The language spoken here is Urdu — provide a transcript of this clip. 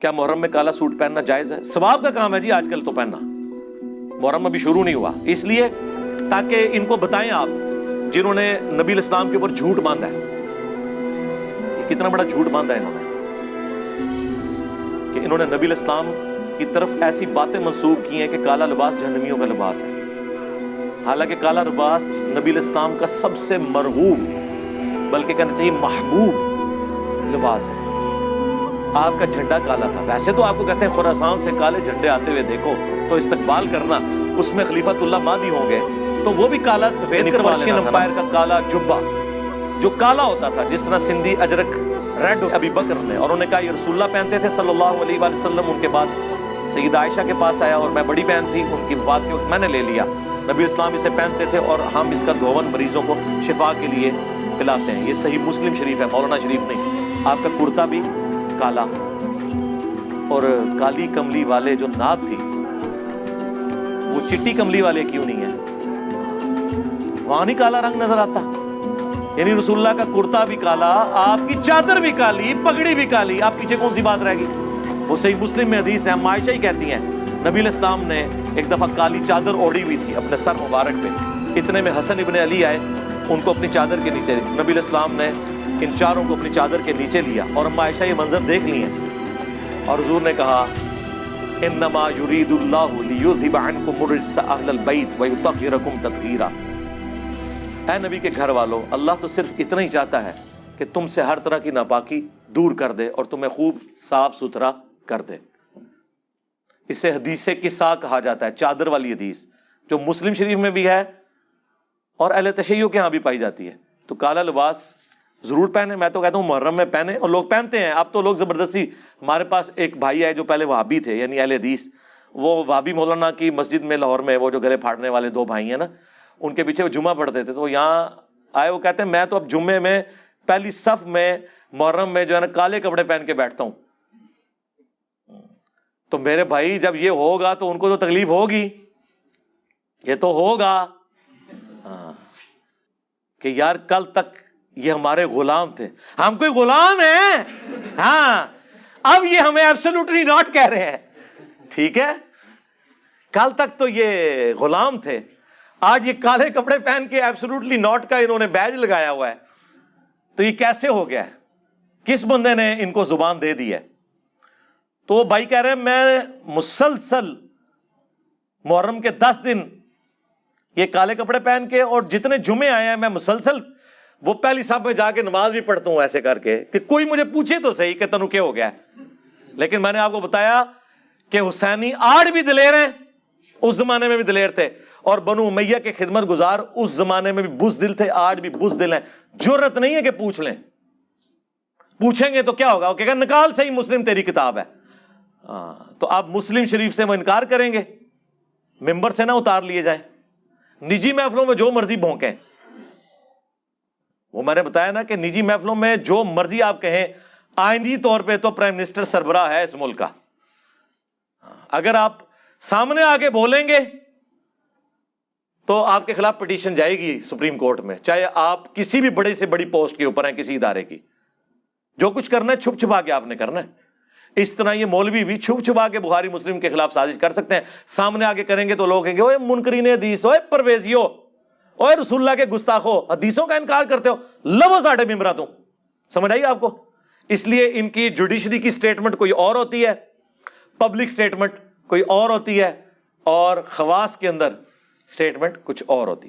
کیا محرم میں کالا سوٹ پہننا جائز ہے؟ ثواب کا کام ہے جی آج کل تو پہننا، محرم ابھی شروع نہیں ہوا، اس لیے تاکہ ان کو بتائیں آپ جنہوں نے نبی الاسلام کے اوپر جھوٹ باندھا ہے، یہ کتنا بڑا جھوٹ باندھا ہے انہوں نے، کہ انہوں نے نبی الاسلام کی طرف ایسی باتیں منسوب کی ہیں کہ کالا لباس جہنمیوں کا لباس ہے، حالانکہ کالا لباس نبی الاسلام کا سب سے مرغوب بلکہ کہنا چاہیے محبوب لباس ہے۔ آپ کا جھنڈا کالا تھا، ویسے تو آپ کو کہتے ہیں خراسان سے کالے جھنڈے آتے ہوئے دیکھو تو استقبال کرنا، اس میں خلیفۃ اللہ مہدی ہوں گے تو وہ بھی کالا سفید پرشین امپائر کا کالا جبہ جو کالا ہوتا تھا، جس طرح سندھی اجرک ریڈ ابی بکر نے، اور انہوں نے کہا یہ رسول اللہ پہنتے تھے صلی اللہ علیہ وآلہ وسلم، ان کے بعد سیدہ عائشہ کے پاس آیا اور میں بڑی بہن تھی، ان کی وفات کے وقت میں نے لے لیا، نبی اسلام اسے پہنتے تھے اور ہم اس کا دھون مریضوں کو شفا کے لیے پلاتے ہیں۔ یہ صحیح مسلم شریف ہے، مولانا شریف نہیں۔ آپ کا کرتا بھی کالا، اور کالی کملی والے جو نعت تھی وہ چٹی کملی والے کیوں نہیں ہے؟ وہاں نہیں کالا رنگ نظر آتا؟ یعنی رسول اللہ کا کرتا بھی کالا، آپ کی چادر بھی کالی، پگڑی بھی کالی، آپ پیچھے کون سی بات رہ گئی؟ وہ صحیح مسلم میں حدیث ہے، ہم عائشہ ہی کہتی ہیں نبی علیہ السلام نے ایک دفعہ کالی چادر اوڑھی ہوئی تھی اپنے سر مبارک پہ، اتنے میں حسن ابن علی آئے، ان کو اپنی چادر کے نیچے، نبی علیہ السلام نے ان چاروں کو اپنی چادر کے نیچے لیا، اور ہم عائشہ یہ منظر دیکھ لی ہیں، اور حضور نے کہا انما یرید اللہ لیذھب عنکم الرجس اہل البیت ویطہرکم تطہیرا۔ اے نبی کے گھر والوں، اللہ تو صرف اتنا ہی چاہتا ہے کہ تم سے ہر طرح کی ناپاکی دور کر دے اور تمہیں خوب صاف ستھرا کر دے۔ اسے حدیث کسا کہا جاتا ہے، چادر والی حدیث جو مسلم شریف میں بھی ہے اور اہل تشیع کے ہاں بھی پائی جاتی ہے۔ تو کالا لباس ضرور پہنے، میں تو کہتا ہوں محرم میں پہنے، اور لوگ پہنتے ہیں، اب تو لوگ زبردستی، ہمارے پاس ایک بھائی ہے جو پہلے وہابی تھے یعنی اہل حدیث، وہ وہابی مولانا کی مسجد میں لاہور میں، وہ جو گلے پھاڑنے والے دو بھائی ہیں نا، ان کے پیچھے وہ جمعہ پڑھتے تھے، تو وہ یہاں آئے، وہ کہتے ہیں میں تو اب جمعے میں پہلی صف میں محرم میں جو ہے نا کالے کپڑے پہن کے بیٹھتا ہوں۔ تو میرے بھائی جب یہ ہوگا تو ان کو تو تکلیف ہوگی، یہ تو ہوگا کہ یار کل تک یہ ہمارے غلام تھے، ہم کوئی غلام ہیں؟ ہاں، اب یہ ہمیں ایبسولوٹلی ناٹ کہہ رہے ہیں، ٹھیک ہے؟ کل تک تو یہ غلام تھے، آج یہ کالے کپڑے پہن کے ایبسولوٹلی ناٹ کا انہوں نے بیج لگایا ہوا ہے، تو یہ کیسے ہو گیا ہے؟ کس بندے نے ان کو زبان دے دی ہے؟ تو وہ بھائی کہہ رہے ہیں میں مسلسل محرم کے 10 دن یہ کالے کپڑے پہن کے، اور جتنے جمعے آئے ہیں میں مسلسل وہ پہلی صف میں جا کے نماز بھی پڑھتا ہوں ایسے کر کے کہ کوئی مجھے پوچھے تو صحیح کہ تنو کیا ہو گیا ہے۔ لیکن میں نے آپ کو بتایا کہ حسینی آج بھی دلیر ہیں، اس زمانے میں بھی دلیر تھے، اور بنو امیہ کے خدمت گزار اس زمانے میں بھی بزدل تھے، آج بھی بزدل ہیں، جرت نہیں ہے کہ پوچھ لیں، پوچھیں گے تو کیا ہوگا؟ وہ کہے گا نکال صحیح مسلم تیری کتاب ہے۔ تو آپ مسلم شریف سے وہ انکار کریں گے، ممبر سے نہ اتار لیے جائیں، نجی محفلوں میں جو مرضی بھونکیں، وہ میں نے بتایا نا کہ نجی محفلوں میں جو مرضی آپ کہیں، آئندی طور پہ تو پرائم منسٹر سربراہ ہے اس ملک کا، اگر آپ سامنے آگے بولیں گے تو آپ کے خلاف پٹیشن جائے گی سپریم کورٹ میں، چاہے آپ کسی بھی بڑے سے بڑی پوسٹ کے اوپر ہیں کسی ادارے کی، جو کچھ کرنا ہے چھپ چھپا کے آپ نے کرنا ہے۔ اس طرح یہ مولوی بھی چھپ چھپا کے بخاری مسلم کے خلاف سازش کر سکتے ہیں، سامنے آگے کریں گے تو لوگ کہیں گے اوے منکرین حدیث، اوے پرویزیو، اوے رسول اللہ کے گستاخو، حدیثوں کا انکار کرتے ہو، لو ساڑھے ممبرا تم، سمجھ آئی آپ کو؟ اس لیے ان کی جوڈیشری کی سٹیٹمنٹ کوئی اور ہوتی ہے، پبلک سٹیٹمنٹ کوئی اور ہوتی ہے، اور خواص کے اندر سٹیٹمنٹ کچھ اور ہوتی ہے۔